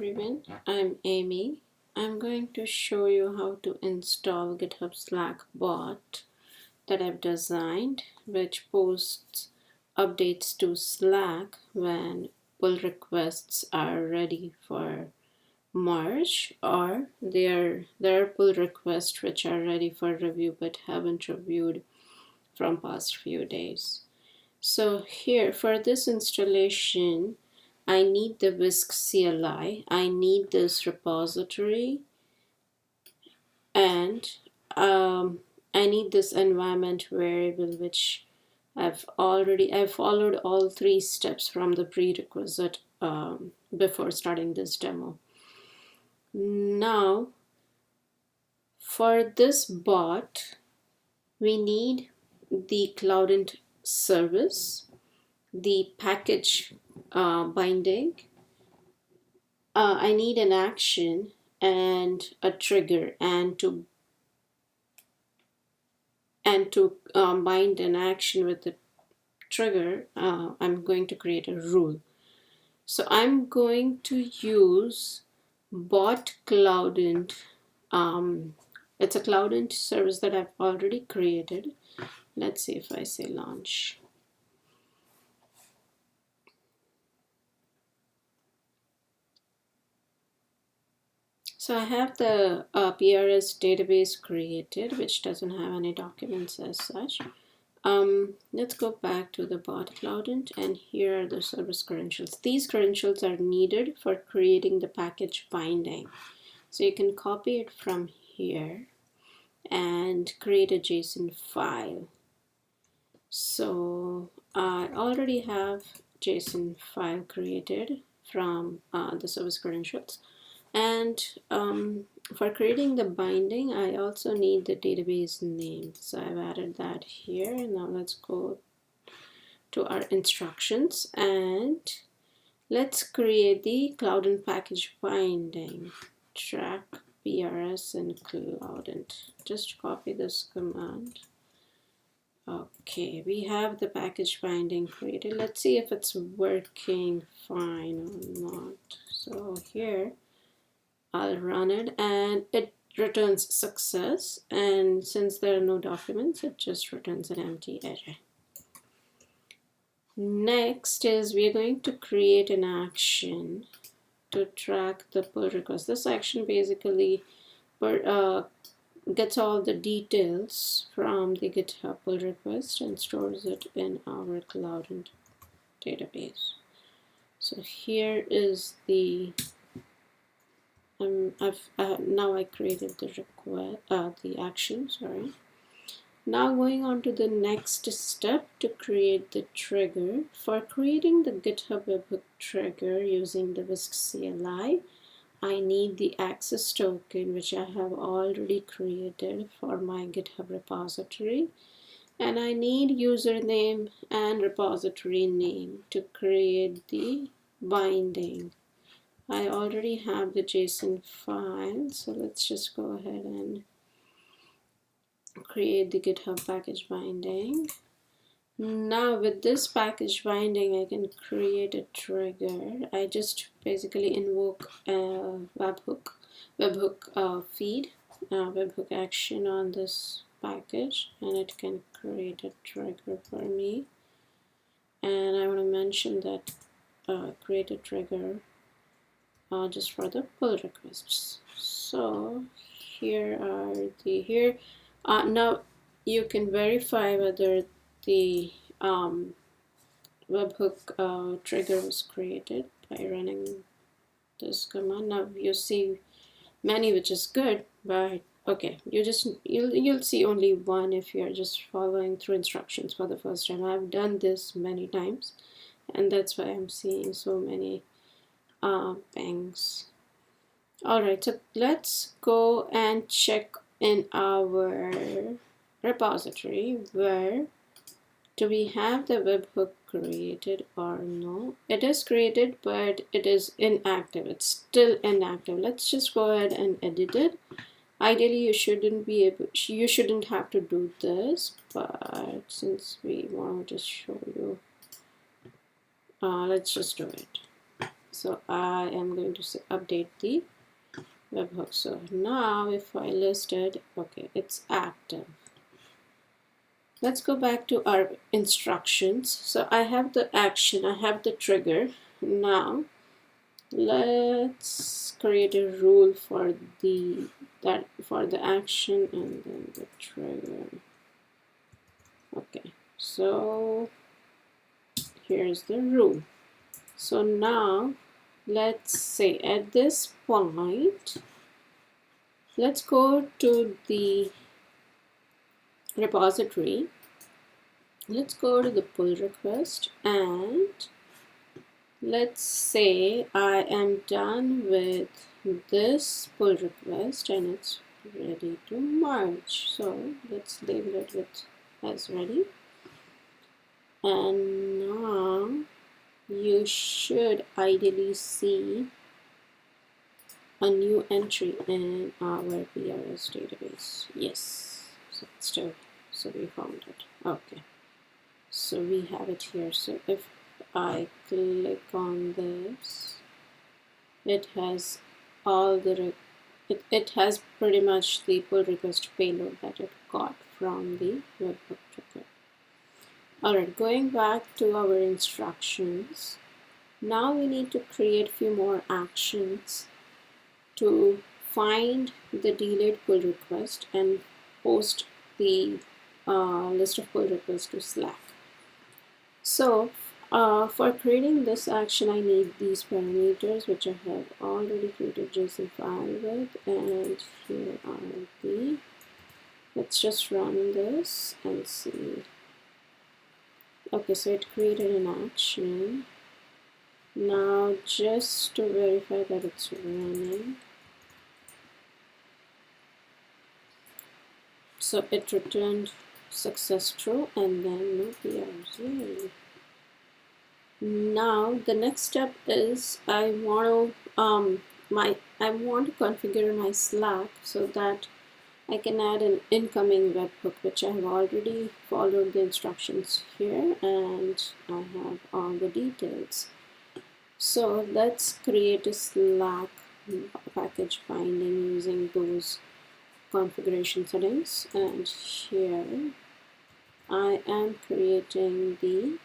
everyone, I'm Amy. I'm going to show you how to install GitHubSlackBot that I've designed, which posts updates to Slack when pull requests are ready for merge, or there are pull requests which are ready for review but haven't reviewed from past few days. So here for this installation, I need the Whisk CLI, I need this repository, and I need this environment variable, which I've followed all three steps from the prerequisite before starting this demo. Now for this bot, we need the Cloudant service, the package binding. I need an action and a trigger, and to bind an action with the trigger, I'm going to create a rule. So I'm going to use bot Cloudant. It's a Cloudant service that I've already created. Let's see if I say launch. So I have the PRS database created, which doesn't have any documents as such. Let's go back to the bot Cloudant, and here are the service credentials. These credentials are needed for creating the package binding. So you can copy it from here and create a JSON file. So I already have JSON file created from the service credentials. And for creating the binding, I also need the database name. So I've added that here. Now let's go to our instructions and let's create the Cloudant package binding. Track PRS and Cloudant. Just copy this command. Okay, we have the package binding created. Let's see if it's working fine or not. So here, I'll run it and it returns success, and since there are no documents, it just returns an empty array. Next is we are going to create an action to track the pull request. This action basically gets all the details from the GitHub pull request and stores it in our Cloudant database. So here is the now I created the request, the action. Sorry. Now going on to the next step to create the trigger. For creating the GitHub webhook trigger using the Whisk CLI, I need the access token, which I have already created for my GitHub repository, and I need username and repository name to create the binding. I already have the JSON file, so let's just go ahead and create the GitHub package binding. Now with this package binding, I can create a trigger. I just basically invoke a webhook feed, webhook action on this package, and it can create a trigger for me. And I want to mention that create a trigger just for the pull requests. So here are the now you can verify whether the webhook trigger was created by running this command. Now you see many, which is good, but okay, you'll see only one if you're just following through instructions for the first time. I've done this many times, and that's why I'm seeing so many bangs. Alright, so let's go and check in our repository where do we have the webhook created or no. It is created, but it is inactive. It's still inactive. Let's just go ahead and edit it. Ideally, you shouldn't have to do this, but since we want to just show you, let's just do it. So I am going to update the webhook. So now if I list it, okay, it's active. Let's go back to our instructions. So I have the action, I have the trigger. Now let's create a rule for the action and then the trigger. Okay, so here's the rule. So now let's say at this point, let's go to the repository. Let's go to the pull request and let's say I am done with this pull request and it's ready to merge. So let's label it with as ready. And now you should ideally see a new entry in our PRS database. Yes, so it's still, so we found it. Okay, so we have it here. So if I click on this, it has all the it has pretty much the pull request payload that it got from the webhook trigger. Alright, going back to our instructions, now we need to create a few more actions to find the delayed pull request and post the list of pull requests to Slack. So for creating this action, I need these parameters, which I have already created JSON file with, and here are the, let's just run this and see. Okay, so it created an action. Now just to verify that it's running, so it returned success true and then no PRs. Yay. Now the next step is I want to configure my Slack so that I can add an incoming webhook, which I have already followed the instructions here and I have all the details. So let's create a Slack package binding using those configuration settings, and here I am creating the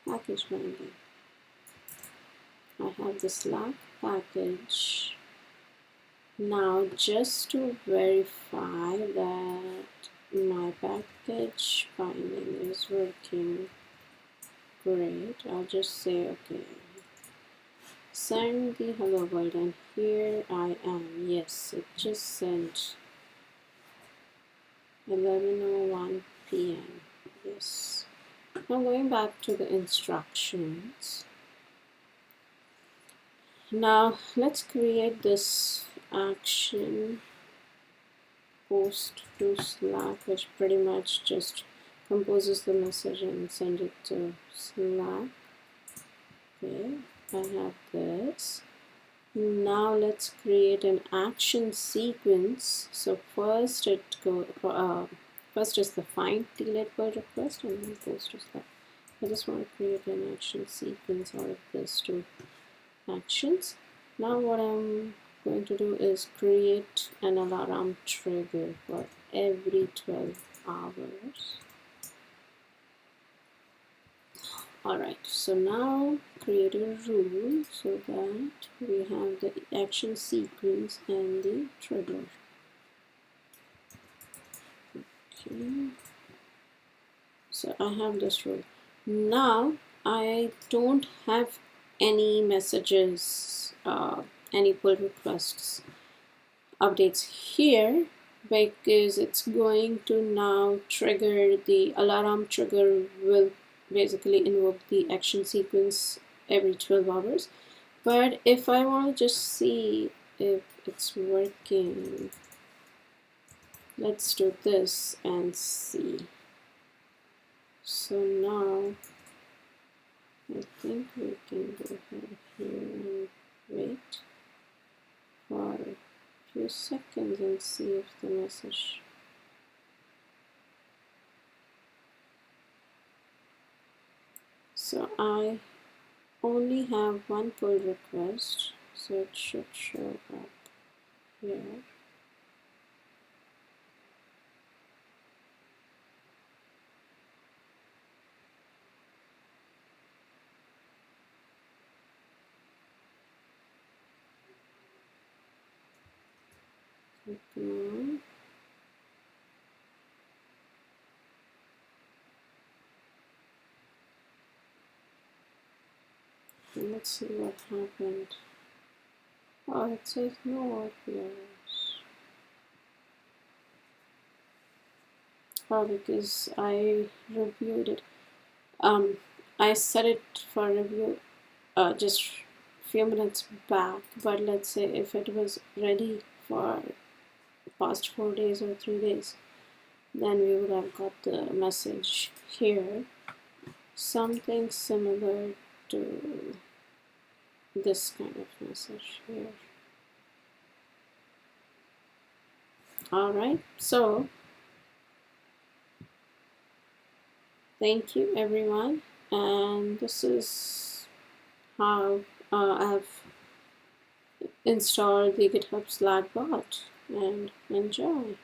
package binding. I have the Slack package. Now just to verify that my package binding is working great, I'll just say okay, send the hello world, and here I am. Yes, it just sent 11:01 p.m. Yes. Now going back to the instructions. Now let's create this action post to Slack, which pretty much just composes the message and send it to Slack. Okay, I have this. Now let's create an action sequence. So first first is the find delayed pull request and then post to Slack. I just want to create an action sequence out of these two actions. Now what I'm going to do is create an alarm trigger for every 12 hours. Alright, so now create a rule so that we have the action sequence and the trigger. Okay, so I have this rule. Now I don't have any messages, any pull requests updates here because it's going to now trigger the alarm trigger, will basically invoke the action sequence every 12 hours. But if I want to just see if it's working, let's do this and see. So now I think we can go ahead here and wait for a few seconds and see if the message so I only have one pull request, so it should show up here. So come on. And let's see what happened. Oh, it says no RPRs. Oh, because I reviewed it. I set it for review just few minutes back, but let's say if it was ready for past 4 days or 3 days, then we would have got the message here. Something similar to this kind of message here. Alright, so thank you everyone, and this is how I've installed the GitHub Slack bot, and enjoy.